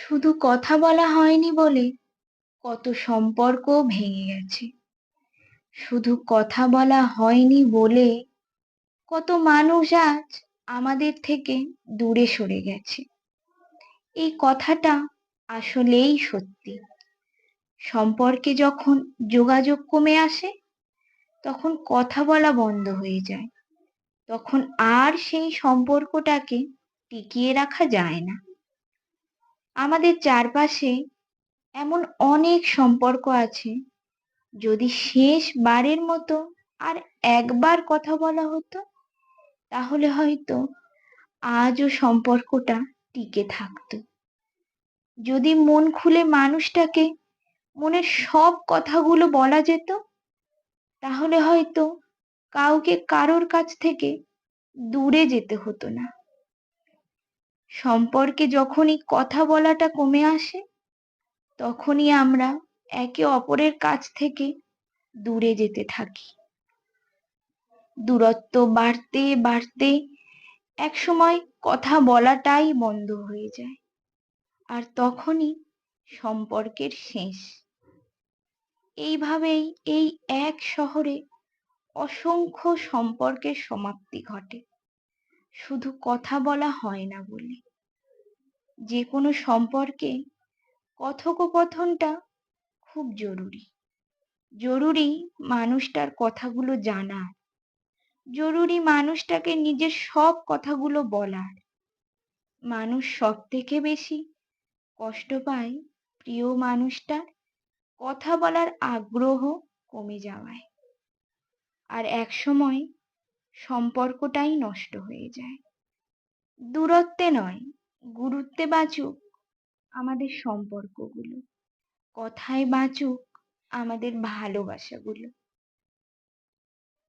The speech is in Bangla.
শুধু কথা বলা হয়নি বলে কত সম্পর্কও ভেঙে গেছে। শুধু কথা বলা হয়নি বলে কত মানুষ আজ আমাদের থেকে দূরে সরে গেছে। এই কথাটা আসলেই সত্যি। সম্পর্কে যখন যোগাযোগ কমে আসে, তখন কথা বলা বন্ধ হয়ে যায়। তখন আর সেই সম্পর্কটাকে টিকিয়ে রাখা যায় না। আমাদের চারপাশে এমন অনেক সম্পর্ক আছে, যদি শেষবারের মতো আর একবার কথা বলা হতো, তাহলে হয়তো আজও সম্পর্কটা টিকে থাকতো। যদি মন খুলে মানুষটাকে মনের সব কথাগুলো বলা যেত, তাহলে হয়তো কাউকে কারোর কাছ থেকে দূরে যেতে হতো না। সম্পর্কে যখনই কথা বলাটা কমে আসে, তখনই আমরা একে অপরের কাছ থেকে দূরে যেতে থাকি। দূরত্ব বাড়তে বাড়তে একসময় কথা বলাটাই বন্ধ হয়ে যায়, আর তখনই সম্পর্কের শেষ। এইভাবেই এই এক শহরে অসংখ্য সম্পর্কের সমাপ্তি ঘটে, শুধু কথা বলা হয় না বলে। যে কোনো সম্পর্কে কথোপকথনটা খুব জরুরি। জরুরি মানুষটার কথাগুলো জানার, জরুরি মানুষটাকে নিজের সব কথাগুলো বলার। মানুষ সব থেকে বেশি কষ্ট পায় প্রিয় মানুষটার কথা বলার আগ্রহ কমে যাওয়ায়, আর একসময় সম্পর্কটাই নষ্ট হয়ে যায়। দূরত্বে নয়, গুরুত্বে বাঁচুক আমাদের সম্পর্কগুলো, কথায় বাঁচুক আমাদের ভালোবাসাগুলো।